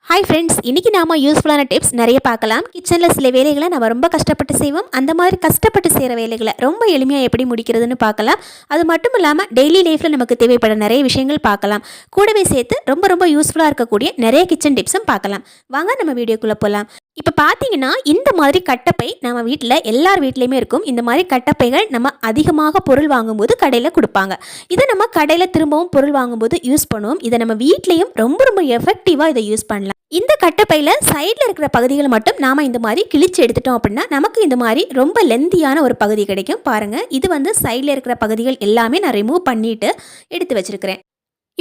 Hi friends, இன்றைக்கி நாம் யூஸ்ஃபுல்லான டிப்ஸ் நிறைய பார்க்கலாம். கிச்சனில் சில வேலைகளை நம்ம ரொம்ப கஷ்டப்பட்டு செய்வோம். அந்த மாதிரி கஷ்டப்பட்டு செய்கிற வேலைகளை ரொம்ப எளிமையாக எப்படி முடிக்கிறதுன்னு பார்க்கலாம். அது மட்டும் இல்லாமல் டெய்லி லைஃப்பில் நமக்கு தேவைப்பட நிறைய விஷயங்கள் பார்க்கலாம். கூடவே சேர்த்து ரொம்ப யூஸ்ஃபுல்லாக இருக்கக்கூடிய நிறைய கிச்சன் டிப்ஸும் பார்க்கலாம். வாங்க நம்ம வீடியோக்குள்ளே போகலாம். இப்போ பார்த்தீங்கன்னா இந்த மாதிரி கட்டப்பை நம்ம வீட்டில் எல்லார் வீட்லேயுமே இருக்கும். இந்த மாதிரி கட்டப்பைகள் நம்ம அதிகமாக பொருள் வாங்கும்போது கடையில் கொடுப்பாங்க. இதை நம்ம கடையில் திரும்பவும் பொருள் வாங்கும்போது யூஸ் பண்ணுவோம். இதை நம்ம வீட்லேயும் ரொம்ப எஃபெக்டிவாக இதை யூஸ் பண்ணலாம். இந்த கட்டப்பையில் சைடில் இருக்கிற பகுதிகளை மட்டும் நாம் இந்த மாதிரி கிழிச்சு எடுத்துட்டோம் அப்படின்னா நமக்கு இந்த மாதிரி ரொம்ப லெந்தியான ஒரு பகுதி கிடைக்கும். பாருங்கள், இது சைடில் இருக்கிற பகுதிகள் எல்லாமே நான் ரிமூவ் பண்ணிவிட்டு எடுத்து வச்சுருக்கிறேன்.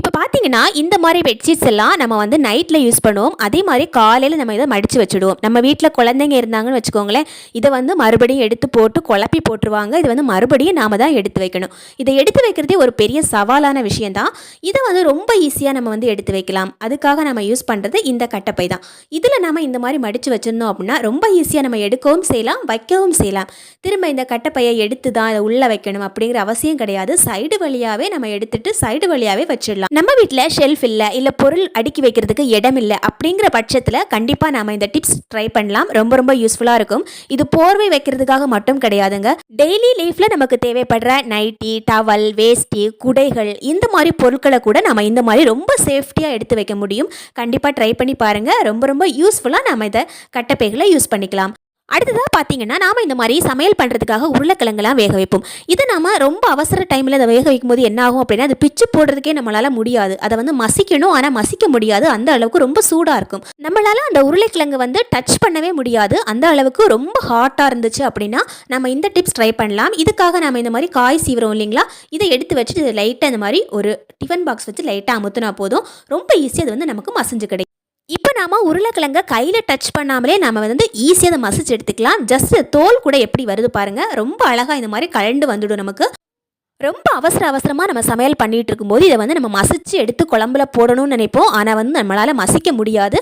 இப்போ பார்த்தீங்கன்னா இந்த மாதிரி பெட்ஷீட்ஸ் எல்லாம் நம்ம நைட்டில் யூஸ் பண்ணுவோம். அதே மாதிரி காலையில் நம்ம இதை மடித்து வச்சுடுவோம். நம்ம வீட்டில் குழந்தைங்க இருந்தாங்கன்னு வச்சுக்கோங்களேன், இதை மறுபடியும் எடுத்து போட்டு குழப்பி போட்டுருவாங்க. இது மறுபடியும் நாம் தான் எடுத்து வைக்கணும். இதை எடுத்து வைக்கிறதே ஒரு பெரிய சவாலான விஷயந்தான். இதை ரொம்ப ஈஸியாக நம்ம எடுத்து வைக்கலாம். அதுக்காக நம்ம யூஸ் பண்ணுறது இந்த கட்டப்பை தான். இதில் நம்ம இந்த மாதிரி மடித்து வச்சிருந்தோம் அப்படின்னா ரொம்ப ஈஸியாக நம்ம எடுக்கவும் செய்யலாம், வைக்கவும் செய்யலாம். திரும்ப இந்த கட்டப்பையை எடுத்து தான் அதை உள்ளே வைக்கணும் அப்படிங்கிற அவசியம் கிடையாது. சைடு வழியாகவே நம்ம எடுத்துட்டு சைடு வழியாகவே வச்சிடலாம். நம்ம வீட்டில் ஷெல்ஃப் இல்லை பொருள் அடுக்கி வைக்கிறதுக்கு இடம் இல்லை அப்படிங்கிற பட்சத்தில் கண்டிப்பாக நம்ம இந்த டிப்ஸ் ட்ரை பண்ணலாம். ரொம்ப யூஸ்ஃபுல்லாக இருக்கும். இது போர்வை வைக்கிறதுக்காக மட்டும் கிடையாதுங்க. டெய்லி லைஃப்பில் நமக்கு தேவைப்படுற நைட்டி, டவல், வேஷ்டி, குடைகள் இந்த மாதிரி பொருட்களை கூட நம்ம இந்த மாதிரி ரொம்ப சேஃப்டியாக எடுத்து வைக்க முடியும். கண்டிப்பாக ட்ரை பண்ணி பாருங்கள். ரொம்ப யூஸ்ஃபுல்லாக நம்ம இதை கட்டப்பைகளை யூஸ் பண்ணிக்கலாம். அடுத்ததாக பார்த்தீங்கன்னா நாம் இந்த மாதிரி சமையல் பண்ணுறதுக்காக உருளைக்கிழங்குலாம் வேக வைப்போம். இதை நம்ம ரொம்ப அவசர டைமில் அதை வேக வைக்கும் போது என்ன ஆகும் அப்படின்னா அது பிச்சு போடுறதுக்கே நம்மளால் முடியாது. அதை மசிக்கணும், ஆனால் மசிக்க முடியாது. அந்த அளவுக்கு ரொம்ப சூடாக இருக்கும். நம்மளால் அந்த உருளைக்கிழங்கு டச் பண்ணவே முடியாது. அந்த அளவுக்கு ரொம்ப ஹாட்டாக இருந்துச்சு அப்படின்னா நம்ம இந்த டிப்ஸ் ட்ரை பண்ணலாம். இதுக்காக நம்ம இந்த மாதிரி காய் சீவிரோம் இல்லைங்களா, இதை எடுத்து வச்சுட்டு இதை லைட்டாக இந்த மாதிரி ஒரு டிஃபன் பாக்ஸ் வச்சு லைட்டாக அமுத்துனா போதும். ரொம்ப ஈஸியாக அது நமக்கு மசிஞ்சு கிடைக்கும். இப்போ நாம் உருளைக்கிழங்கை கையில் டச் பண்ணாமலே நம்ம ஈஸியாக அதை மசிச்சு எடுத்துக்கலாம். ஜஸ்ட் தோல் கூட எப்படி வருது பாருங்கள். ரொம்ப அழகாக இந்த மாதிரி கலண்டு வந்துடும். நமக்கு ரொம்ப அவசரமாக நம்ம சமையல் பண்ணிகிட்டு இருக்கும்போது இதை நம்ம மசிச்சு எடுத்து குழம்புல போடணும்னு நினைப்போம். ஆனால் நம்மளால் மசிக்க முடியாது.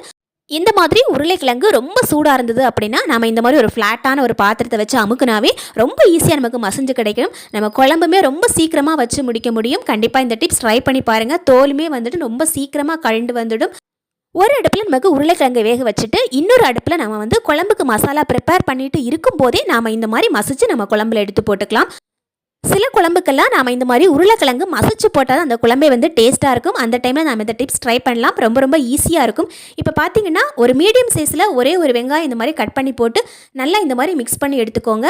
இந்த மாதிரி உருளைக்கிழங்கு ரொம்ப சூடாக இருந்தது அப்படின்னா நம்ம இந்த மாதிரி ஒரு ஃப்ளாட்டான ஒரு பாத்திரத்தை வச்சு அமுக்குனாவே ரொம்ப ஈஸியாக நமக்கு மசிஞ்சு கிடைக்கும். நம்ம குழம்புமே ரொம்ப சீக்கிரமாக வச்சு முடிக்க முடியும். கண்டிப்பாக இந்த டிப்ஸ் ட்ரை பண்ணி பாருங்கள். தோலுமே ரொம்ப சீக்கிரமாக கலண்டு வந்துடும். ஒரு அடுப்பில் நமக்கு உருளைக்கிழங்கை வேக வச்சுட்டு இன்னொரு அடுப்பில் நம்ம குழம்புக்கு மசாலா ப்ரிப்பேர் பண்ணிட்டு இருக்கும் போதே நாம் இந்த மாதிரி மசிச்சு நம்ம குழம்புல எடுத்து போட்டுக்கலாம். சில குழம்புக்கெல்லாம் நாம் இந்த மாதிரி உருளைக்கிழங்கு மசிச்சு போட்டால் அந்த குழம்பே டேஸ்ட்டாக இருக்கும். அந்த டைமில் நம்ம இந்த டிப்ஸ் ட்ரை பண்ணலாம். ரொம்ப ஈஸியாக இருக்கும். இப்போ பார்த்தீங்கன்னா ஒரு மீடியம் சைஸில் ஒரே ஒரு வெங்காயம் இந்த மாதிரி கட் பண்ணி போட்டு நல்லா இந்த மாதிரி மிக்ஸ் பண்ணி எடுத்துக்கோங்க.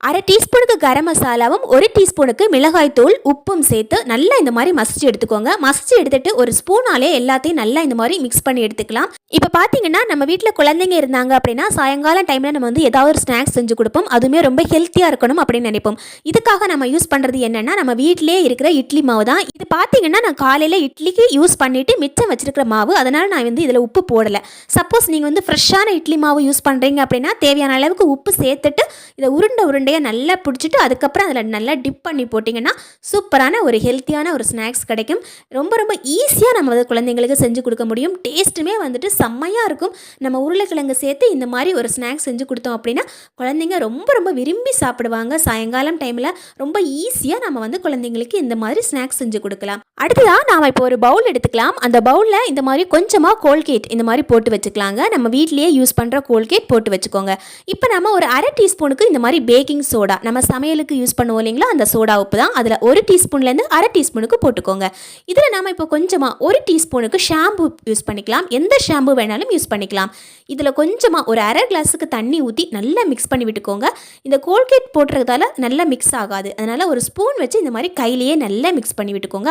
அரை டீஸ்பூனுக்கு கரம் மசாலாவும் 1 டீஸ்பூனுக்கு மிளகாய் தூள் உப்பும் சேர்த்து நல்லா இந்த மாதிரி மசிச்சு எடுத்துக்கோங்க. மசிச்சு எடுத்துட்டு ஒரு ஸ்பூனாலே எல்லாத்தையும் நல்லா இந்த மாதிரி மிக்ஸ் பண்ணி எடுத்துக்கலாம். இப்போ பார்த்தீங்கன்னா நம்ம வீட்டில் குழந்தைங்க இருந்தாங்க அப்படின்னா சாயங்காலம் டைமில் நம்ம ஏதாவது ஒரு ஸ்நாக்ஸ் செஞ்சு கொடுப்போம். அதுவுமே ரொம்ப ஹெல்த்தியாக இருக்கணும் அப்படின்னு நினைப்போம். இதுக்காக நம்ம யூஸ் பண்ணுறது என்னென்னா நம்ம வீட்டிலே இருக்கிற இட்லி மாவு தான். இது பார்த்தீங்கன்னா நான் காலையில் இட்லிக்கு யூஸ் பண்ணிவிட்டு மிச்சம் வச்சிருக்கிற மாவு. அதனால் நான் இதில் உப்பு போடலை. சப்போஸ் நீங்கள் ஃப்ரெஷ்ஷான இட்லி மாவு யூஸ் பண்ணுறீங்க அப்படின்னா தேவையான அளவுக்கு உப்பு சேர்த்துட்டு இதை உருண்டை நல்லா பிடிச்சிட்டு அதுக்கப்புறம் அதில் நல்லா டிப் பண்ணி போட்டிங்கன்னா சூப்பரான ஒரு ஹெல்த்தியான ஒரு ஸ்நாக்ஸ் கிடைக்கும். ரொம்ப ஈஸியாக நம்ம குழந்தைங்களுக்கு செஞ்சு கொடுக்க முடியும். டேஸ்ட்டுமே செம்மையாக இருக்கும். நம்ம உருளைக்கிழங்கு சேர்த்து இந்த மாதிரி ஒரு ஸ்நாக்ஸ் செஞ்சு கொடுத்தோம் அப்படின்னா குழந்தைங்க ரொம்ப விரும்பி சாப்பிடுவாங்க. சாயங்காலம் டைமில் ரொம்ப ஈஸியாக நம்ம குழந்தைங்களுக்கு இந்த மாதிரி ஸ்நாக்ஸ் செஞ்சு கொடுக்கலாம். அடுத்ததாக நாம் இப்போ ஒரு பவுல் எடுத்துக்கலாம். அந்த பவுலில் இந்த மாதிரி கொஞ்சமாக கோல்கேட் இந்த மாதிரி போட்டு வச்சுக்கலாங்க. நம்ம வீட்லேயே யூஸ் பண்ணுற கோல்கேட் போட்டு வச்சுக்கோங்க. இப்போ நம்ம ஒரு அரை டீஸ்பூனுக்கு இந்த மாதிரி பேக்கிங் சோடா நம்ம சமையலுக்கு யூஸ் பண்ணுவோம் இல்லைங்களா, அந்த சோடா உப்பு தான். அதில் 1 டீஸ்பூன்லேருந்து அரை டீஸ்பூனுக்கு போட்டுக்கோங்க. இதில் நம்ம இப்போ கொஞ்சமாக 1 டீஸ்பூனுக்கு ஷாம்பு யூஸ் பண்ணிக்கலாம். எந்த ஷாம்பு வேணாலும் யூஸ் பண்ணிக்கலாம். இதில் கொஞ்சமாக ஒரு அரை கிளாஸுக்கு தண்ணி ஊற்றி நல்லா மிக்ஸ் பண்ணி விட்டுக்கோங்க. இந்த கோல்கேட் போட்டுறதால நல்லா மிக்ஸ் ஆகாது. அதனால் ஒரு ஸ்பூன் வச்சு இந்த மாதிரி கையிலேயே நல்லா மிக்ஸ் பண்ணி விட்டுக்கோங்க.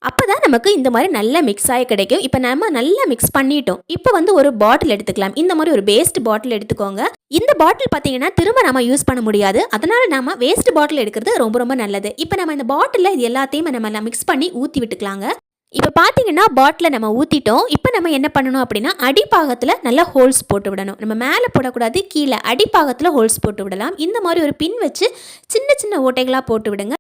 அப்போ தான் நமக்கு இந்த மாதிரி நல்லா மிக்ஸ் ஆகி கிடைக்கும். இப்போ நம்ம நல்லா மிக்ஸ் பண்ணிட்டோம். இப்போ ஒரு பாட்டில் எடுத்துக்கலாம். இந்த மாதிரி ஒரு வேஸ்ட் பாட்டில் எடுத்துக்கோங்க. இந்த பாட்டில் பார்த்தீங்கன்னா திரும்ப நம்ம யூஸ் பண்ண முடியாது. அதனால் நம்ம வேஸ்ட் பாட்டில் எடுக்கிறது ரொம்ப நல்லது. இப்போ நம்ம இந்த பாட்டிலில் இது எல்லாத்தையும் நம்ம மிக்ஸ் பண்ணி ஊற்றி விட்டுக்கலாங்க. இப்போ பார்த்தீங்கன்னா பாட்டில் நம்ம ஊற்றிட்டோம். இப்போ நம்ம என்ன பண்ணணும் அப்படின்னா அடிப்பாகத்தில் நல்லா ஹோல்ஸ் போட்டு விடணும். நம்ம மேலே போடக்கூடாது, கீழே அடிப்பாகத்தில் ஹோல்ஸ் போட்டு விடலாம். இந்த மாதிரி ஒரு பின் வச்சு சின்ன ஓட்டைகளாக போட்டு விடுங்க.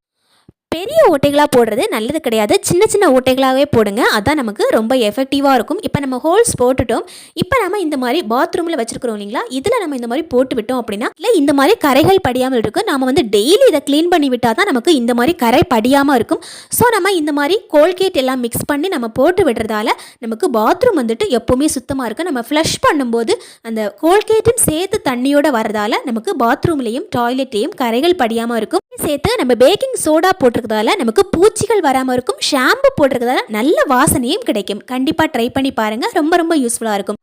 பெரிய ஓட்டைகளாக போடுறது நல்லது கிடையாது. சின்ன சின்ன ஓட்டைகளாகவே போடுங்க. அதான் நமக்கு ரொம்ப எஃபெக்டிவாக இருக்கும். இப்போ நம்ம ஹோல்ஸ் போட்டுட்டோம். இப்போ நம்ம இந்த மாதிரி பாத்ரூமில் வச்சுருக்கிறோம் இல்லைங்களா, இதில் நம்ம இந்த மாதிரி போட்டு விட்டோம் அப்படின்னா இல்லை இந்த மாதிரி கரைகள் படியாமல் இருக்கும். நம்ம வந்து டெய்லி இதை க்ளீன் பண்ணி விட்டால் தான் நமக்கு இந்த மாதிரி கரை படியாமல் இருக்கும். ஸோ நம்ம இந்த மாதிரி கோல்கேட் எல்லாம் மிக்ஸ் பண்ணி நம்ம போட்டு விடுறதால நமக்கு பாத்ரூம் வந்துட்டு எப்போவுமே சுத்தமாக இருக்கும். நம்ம ஃப்ளஷ் பண்ணும்போது அந்த கோல்கேட்டும் சேர்த்து தண்ணியோடு வரதால நமக்கு பாத்ரூம்லேயும் டாய்லெட்லேயும் கரைகள் படியாமல் இருக்கும். சேர்த்து நம்ம பேக்கிங் சோடா போட்டிருக்கிறதால நமக்கு பூச்சிகள் வராமல் இருக்கும். ஷாம்பு போட்டிருக்கிறதால நல்ல வாசனையும் கிடைக்கும். கண்டிப்பாக ட்ரை பண்ணி பாருங்கள். ரொம்ப ரொம்ப யூஸ்ஃபுல்லாக இருக்கும்.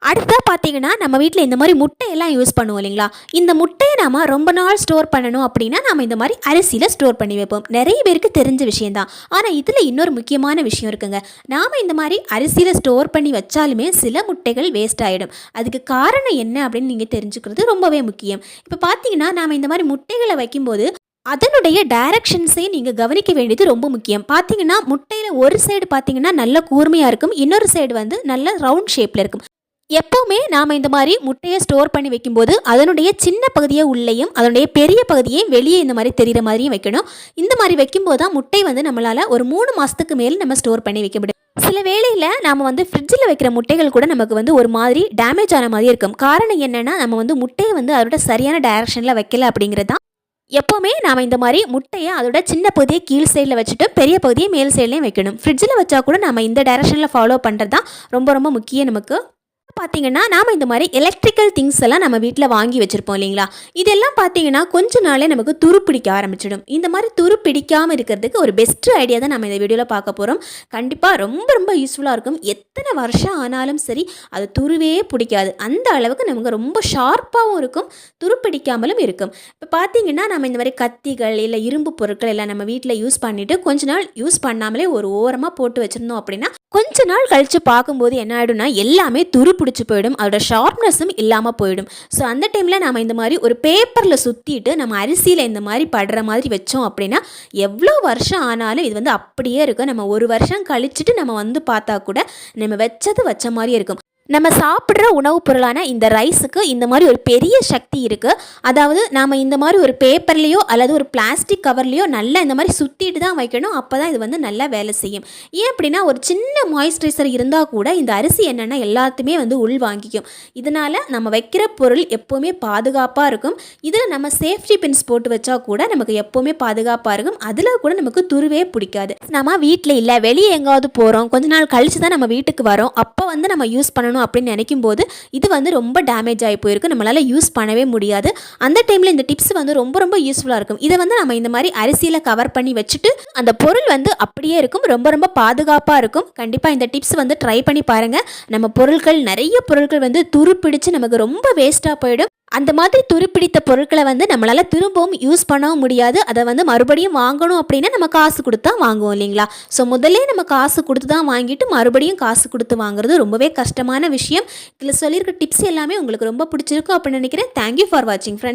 அடுத்ததாக பார்த்தீங்கன்னா நம்ம வீட்டில் இந்த மாதிரி முட்டையெல்லாம் யூஸ் பண்ணுவோம் இல்லைங்களா, இந்த முட்டையை நாம் ரொம்ப நாள் ஸ்டோர் பண்ணணும் அப்படின்னா நம்ம இந்த மாதிரி அரிசியில் ஸ்டோர் பண்ணி வைப்போம். நிறைய பேருக்கு தெரிஞ்ச விஷயந்தான். ஆனால் இதில் இன்னொரு முக்கியமான விஷயம் இருக்குங்க. நாம் இந்த மாதிரி அரிசியில் ஸ்டோர் பண்ணி வச்சாலுமே சில முட்டைகள் வேஸ்ட் ஆகிடும். அதுக்கு காரணம் என்ன அப்படின்னு நீங்கள் தெரிஞ்சுக்கிறது ரொம்பவே முக்கியம். இப்போ பார்த்தீங்கன்னா நாம் இந்த மாதிரி முட்டைகளை வைக்கும்போது அதனுடைய டைரக்ஷன்ஸே நீங்கள் கவனிக்க வேண்டியது ரொம்ப முக்கியம். பார்த்தீங்கன்னா முட்டையில் ஒரு சைடு பார்த்தீங்கன்னா நல்ல கூர்மையாக இருக்கும், இன்னொரு சைடு வந்து நல்ல ரவுண்ட் ஷேப்பில் இருக்கும். எப்போவுமே நாம் இந்த மாதிரி முட்டையை ஸ்டோர் பண்ணி வைக்கும்போது அதனுடைய சின்ன பகுதியை உள்ளேயும் அதனுடைய பெரிய பகுதியை வெளியே இந்த மாதிரி தெரிகிற மாதிரியும் வைக்கணும். இந்த மாதிரி வைக்கும்போது தான் முட்டை வந்து நம்மளால் ஒரு 3 மாதத்துக்கு மேல் நம்ம ஸ்டோர் பண்ணி வைக்க முடியும். சில வேளையில் நாம் வந்து ஃப்ரிட்ஜில் வைக்கிற முட்டைகள் கூட நமக்கு வந்து ஒரு மாதிரி டேமேஜ் ஆன மாதிரி இருக்கும். காரணம் என்னென்னா நம்ம வந்து முட்டையை வந்து அதோட சரியான டைரக்ஷனில் வைக்கல அப்படிங்கிறது தான். எப்போவுமே நாம் இந்த மாதிரி முட்டையை அதோட சின்ன பகுதியை கீழ் சைடில் வச்சுட்டு பெரிய பகுதியை மேல் சைட்லேயும் வைக்கணும். ஃப்ரிட்ஜில் வச்சா கூட நம்ம இந்த டைரக்ஷனில் ஃபாலோ பண்ணுறது தான் ரொம்ப ரொம்ப முக்கியம். நமக்கு பார்த்தீங்கன்னா நாம் இந்த மாதிரி எலக்ட்ரிக்கல் திங்ஸ் எல்லாம் நம்ம வீட்டில் வாங்கி வச்சுருப்போம் இல்லைங்களா, இதெல்லாம் பார்த்தீங்கன்னா கொஞ்ச நாளே நமக்கு துரு பிடிக்க ஆரம்பிச்சிடும். இந்த மாதிரி துரு பிடிக்காமல் இருக்கிறதுக்கு ஒரு பெஸ்ட் ஐடியா தான் நம்ம இந்த வீடியோவில் பார்க்க போகிறோம். கண்டிப்பாக ரொம்ப ரொம்ப யூஸ்ஃபுல்லாக இருக்கும். எத்தனை வருஷம் ஆனாலும் சரி அது துருவே பிடிக்காது. அந்த அளவுக்கு நமக்கு ரொம்ப ஷார்ப்பாகவும் இருக்கும், துரு பிடிக்காமலும் இருக்கும். இப்போ பார்த்தீங்கன்னா நம்ம இந்த மாதிரி கத்திகள் இல்லை இரும்பு பொருட்கள் எல்லாம் நம்ம வீட்டில் யூஸ் பண்ணிவிட்டு கொஞ்ச நாள் யூஸ் பண்ணாமலே ஒரு ஓரமாக போட்டு வச்சுருந்தோம் அப்படின்னா கொஞ்ச நாள் கழித்து பார்க்கும்போது என்ன ஆகிடும்னா எல்லாமே துரு பிடிச்சி போயிடும், அதோட ஷார்ப்னஸும் இல்லாமல் போயிடும். ஸோ அந்த டைமில் நம்ம இந்த மாதிரி ஒரு பேப்பரில் சுற்றிட்டு நம்ம அரிசியில் இந்த மாதிரி படுற மாதிரி வச்சோம் அப்படின்னா எவ்வளோ வருஷம் ஆனாலும் இது வந்து அப்படியே இருக்கும். நம்ம ஒரு வருஷம் கழிச்சுட்டு நம்ம வந்து பார்த்தா கூட நம்ம வச்ச மாதிரியே இருக்கும். நம்ம சாப்பிட்ற உணவுப் பொருளான இந்த ரைஸுக்கு இந்த மாதிரி ஒரு பெரிய சக்தி இருக்குது. அதாவது நாம் இந்த மாதிரி ஒரு பேப்பர்லேயோ அல்லது ஒரு பிளாஸ்டிக் கவர்லேயோ நல்லா இந்த மாதிரி சுற்றிட்டு தான் வைக்கணும். அப்போ தான் இது வந்து நல்லா வேலை செய்யும். ஏன் அப்படின்னா ஒரு சின்ன மாய்ஸ்சரைசர் இருந்தால் கூட இந்த அரிசி என்னென்னா எல்லாத்தையுமே வந்து உள் வாங்கிக்கும். இதனால் நம்ம வைக்கிற பொருள் எப்போவுமே பாதுகாப்பாக இருக்கும். இதில் நம்ம சேஃப்டி பின்ஸ் போட்டு வச்சா கூட நமக்கு எப்போவுமே பாதுகாப்பாக இருக்கும். அதில் கூட நமக்கு துருவே பிடிக்காது. நம்ம வீட்டில் இல்லை வெளியே எங்காவது போகிறோம், கொஞ்ச நாள் கழித்து தான் நம்ம வீட்டுக்கு வரோம், அப்போ வந்து நம்ம யூஸ் பண்ணணும் அப்படின்னு நினைக்கும் போது இது வந்து ரொம்ப டேமேஜ் ஆகி போயிருக்கு, நம்மளால யூஸ் பண்ணவே முடியாது. அந்த டைமில் இந்த டிப்ஸ் வந்து ரொம்ப ரொம்ப யூஸ்ஃபுல்லாக இருக்கும். இதை வந்து நம்ம இந்த மாதிரி அரிசியில் கவர் பண்ணி வச்சுட்டு அந்த பொருள் வந்து அப்படியே இருக்கும், ரொம்ப ரொம்ப பாதுகாப்பாக இருக்கும். கண்டிப்பாக இந்த டிப்ஸ் வந்து ட்ரை பண்ணி பாருங்கள். நம்ம பொருட்கள் நிறைய பொருட்கள் வந்து துரு பிடிச்சு நமக்கு ரொம்ப வேஸ்ட்டாக போயிடும். அந்த மாதிரி துருப்பிடித்த பொருட்களை வந்து நம்மளால் திரும்பவும் யூஸ் பண்ணவும் முடியாது. அதை வந்து மறுபடியும் வாங்கணும் அப்படின்னா நம்ம காசு கொடுத்து தான் வாங்குவோம் இல்லைங்களா. ஸோ முதல்ல நம்ம காசு கொடுத்து தான் வாங்கிட்டு மறுபடியும் காசு கொடுத்து வாங்குறது ரொம்பவே கஷ்டமான விஷயம். இதில் சொல்லியிருக்க டிப்ஸ் எல்லாமே உங்களுக்கு ரொம்ப பிடிச்சிருக்கும் அப்படின்னு நினைக்கிறேன். தேங்க்யூ ஃபார் வாட்சிங் ஃப்ரெண்ட்ஸ்.